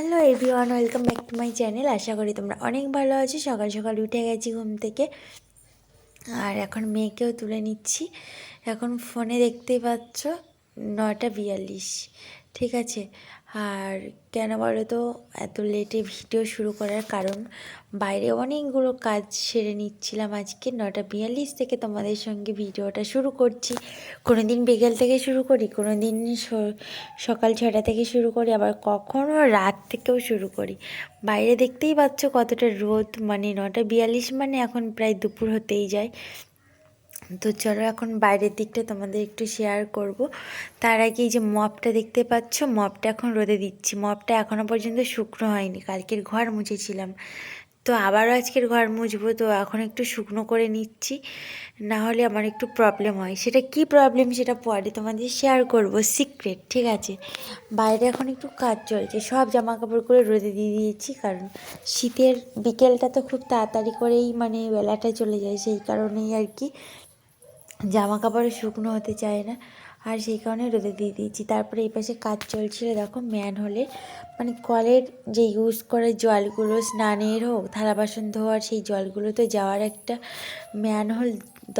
Hello everyone, welcome back to my channel. আশা করি তোমরা অনেক ভালো আছো। সকাল সকাল উঠে গেছি ঘুম থেকে, আর এখন মেয়েকেও তুলে নিচ্ছি। এখন ফোনে দেখতেই পাচ্ছ 9:42, ঠিক আছে। আর কেন বলো তো এত লেটে ভিডিও শুরু করার কারণ, বাইরে অনেকগুলো কাজ সেরে নিচ্ছিলাম। আজকে 9:42 থেকে তোমাদের সঙ্গে ভিডিওটা শুরু করছি। কোনো দিন বিকেল থেকে শুরু করি, কোনো দিন সকাল 6টা থেকে শুরু করি, আবার কখনও রাত থেকেও শুরু করি। বাইরে দেখতেই পাচ্ছ কতটা রোদ, মানে 9:42 মানে এখন প্রায় দুপুর হতেই যায়। তো চলো এখন বাইরের দিকটা তোমাদের একটু শেয়ার করব। তার আগে এই যে মপটা দেখতে পাচ্ছ, মপটা এখন রোদে দিচ্ছি। মপটা এখনও পর্যন্ত শুকনো হয়নি, কালকের ঘর মুছেছিলাম, তো আবারও আজকের ঘর মুছবো। তো এখন একটু শুকনো করে নিচ্ছি, না হলে আমার একটু প্রবলেম হয়। সেটা কি প্রবলেম সেটা পরে তোমাদের শেয়ার করব, সিক্রেট, ঠিক আছে। বাইরে এখন একটু কাজ চলছে, সব জামা কাপড়গুলো রোদে দিয়ে দিয়েছি, কারণ শীতের বিকেলটা তো খুব তাড়াতাড়ি করেই মানে বেলাটা চলে যায়, সেই কারণেই আর কি জামা কাপড় শুকনো হতে চায় না, আর সেই কারণে রোদে দিয়ে দিয়েছি। তারপরে এই পাশে কাজ চলছিল, দেখো ম্যান হলে মানে কলের যে ইউজ করে জলগুলো, স্নানের হোক থালা বাসন ধোয়ার, সেই জলগুলো তো যাওয়ার একটা ম্যান হোল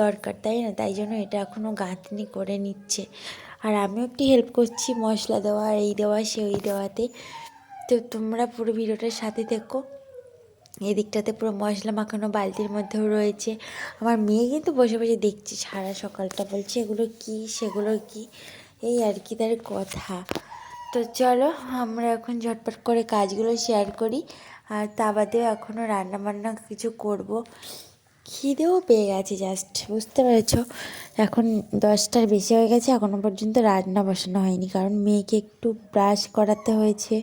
দরকার, তাই না? তাই জন্য এটা এখনও গাঁথনি করে নিচ্ছে, আর আমিও একটু হেল্প করছি, মশলা দেওয়া, এই দেওয়া সেই দেওয়াতে। তো তোমরা পুরো ভিডিওটার সাথে থেকো। এই দিকটাতে পুরো মশলা মাখানো বালতির মধ্যেও রয়েছে। আমার মেয়ে কিন্তু বসে বসে দেখছে সারা সকালটা, বলছে এগুলো কি সেগুলো কি, এই আর কি তার কথা। তো চলো আমরা এখন ঝটপট করে কাজগুলো শেয়ার করি। আর তা বাদেও এখনও রান্নাবান্না কিছু করব, খিদেও পেয়ে গেছে জাস্ট, বুঝতে পেরেছো। এখন 10টার বেশি হয়ে গেছে, এখনও পর্যন্ত রান্না বসানো হয়নি, কারণ মেয়েকে একটু ব্রাশ করাতে হয়েছে,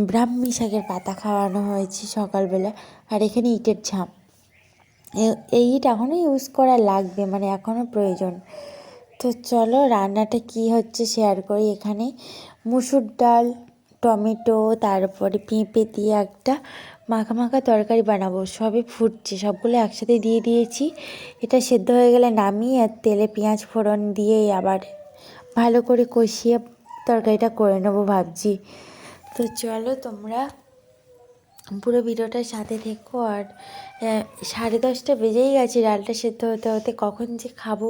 ব্রাহ্মী শাকের পাতা খাওয়ানো হয়েছে সকালবেলা। আর এখানে ইটের ঝাঁপ, এই ইট এখনও ইউজ করা লাগবে, মানে এখনও প্রয়োজন। তো চলো রান্নাটা কি হচ্ছে শেয়ার করি। এখানে মুসুর ডাল, টমেটো, তারপরে পেঁপে দিয়ে একটা মাখা মাখা তরকারি বানাবো। সবই ফুটছে, সবগুলো একসাথে দিয়ে দিয়েছি। এটা সেদ্ধ হয়ে গেলে নামিয়ে আর তেলে পেঁয়াজ ফোড়ন দিয়ে আবার ভালো করে কষিয়ে তরকারিটা করে নেবো ভাবছি। তো চলো তোমরা পুরো ভিডিওটার সাথে থেকো। আর 10:30 বেজেই গেছে, ডালটা সেদ্ধ হতে হতে কখন যে খাবো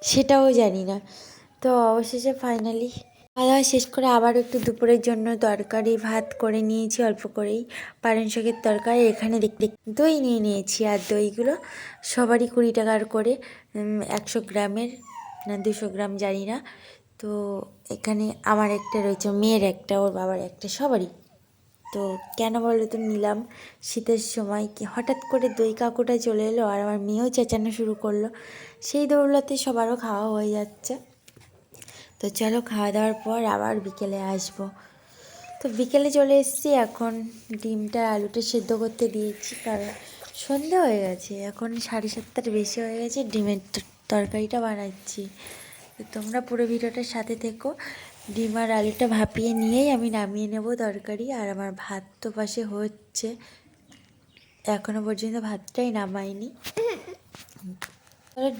সেটাও জানি না। তো অবশেষে ফাইনালি খাওয়া দাওয়া শেষ করে আবার একটু দুপুরের জন্য তরকারি ভাত করে নিয়েছি, অল্প করেই পালং শাকের তরকারি। এখানে দেখতে দই নিয়ে নিয়েছি, আর দইগুলো সবারই 20 টাকার করে, 100 গ্রামের না 200 গ্রাম জানি না। তো এখানে আমার একটা রয়েছে, মেয়ের একটা, ওর বাবার একটা, সবারই। তো কেন বলো তো নিলাম, শীতের সময় কি হঠাৎ করে দই কাকুটা চলে এলো, আর আমার মেয়েও চেঁচানো শুরু করলো, সেই দৌড়লাতে সবারও খাওয়া হয়ে যাচ্ছে। তো চলো খাওয়া দাওয়ার পর আবার বিকেলে আসবো। তো বিকেলে চলে এসেছি, এখন ডিমটা আলুটা সেদ্ধ করতে দিয়েছি, কারণ সন্ধে হয়ে গেছে, এখন 7:30টার বেশি হয়ে গেছে, ডিমের তরকারিটা বানাচ্ছি। তো তোমরা পুরো ভিডিওটার সাথে থেকো। ডিম আর আলুটা ভাপিয়ে নিয়েই আমি নামিয়ে নেব তরকারি। আর আমার ভাত তো পাশে হচ্ছে, এখনও পর্যন্ত ভাতটাই নামাইনি।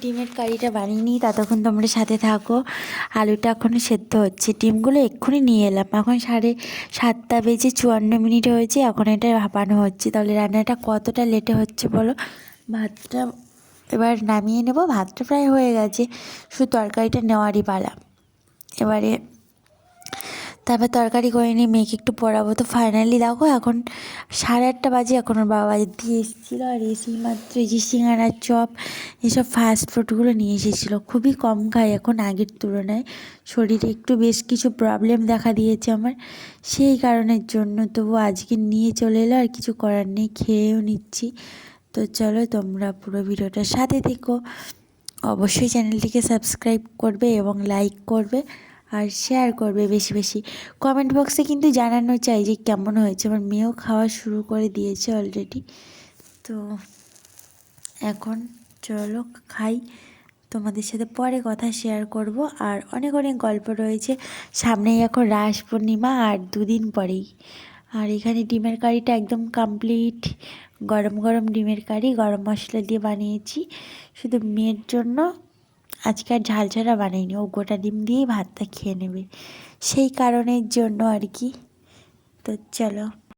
ডিমের কারিটা বানিয়ে নিই, ততক্ষণ তোমরা সাথে থাকো। আলুটা এখনও সেদ্ধ হচ্ছে, ডিমগুলো এক্ষুনি নিয়ে এলাম, এখন 7:54 হয়েছে, এখন এটা ভাপানো হচ্ছে। তাহলে রান্নাটা কতটা লেটে হচ্ছে বলো। ভাতটা এবার নামিয়ে নেব, ভাতটা প্রায় হয়ে গেছে, শুধু তরকারিটা নেওয়ারই পালা। এবারে তারপর তরকারি করে নিয়ে মেয়েকে একটু পড়াবো। তো ফাইনালি দেখো এখন 8:30 বাজে, এখন ওর বাবা দিয়ে এসেছিলো, আর এসেই মাত্র এই যে সিঙ্গাড়া, চপ, এসব ফাস্ট ফুডগুলো নিয়ে এসেছিলো। খুবই কম খাই এখন আগের তুলনায়, শরীরে একটু বেশ কিছু প্রবলেম দেখা দিয়েছে আমার, সেই কারণের জন্য। তবু আজকে নিয়ে চলে এলো, আর কিছু করার নেই, খেয়েও নিচ্ছি। তো চলো তোমরা পুরো ভিডিওটার সাথে থেকো। অবশ্যই চ্যানেলটিকে সাবস্ক্রাইব করবে এবং লাইক করবে, আর শেয়ার করবে বেশি বেশি। কমেন্ট বক্সে কিন্তু জানানো চাই যে কেমন হয়েছে। আমার মেয়েও খাওয়া শুরু করে দিয়েছে অলরেডি। তো এখন চলো খাই, তোমাদের সাথে পরে কথা শেয়ার করব। আর অনেক অনেক গল্প রয়েছে, সামনেই এখন রাস পূর্ণিমা আর 2 দিন পরেই। আর এখানে ডিমের কারিটা একদম কমপ্লিট, গরম গরম ডিমের কারি, গরম মশলা দিয়ে বানিয়েছি। শুধু মেয়ের জন্য আজকে আর ঝাল ছাড়া বানাইনি, ও গোটা ডিম দিয়েই ভাতটা খেয়ে নেবে, সেই কারণের জন্য আর কি। তো চলো।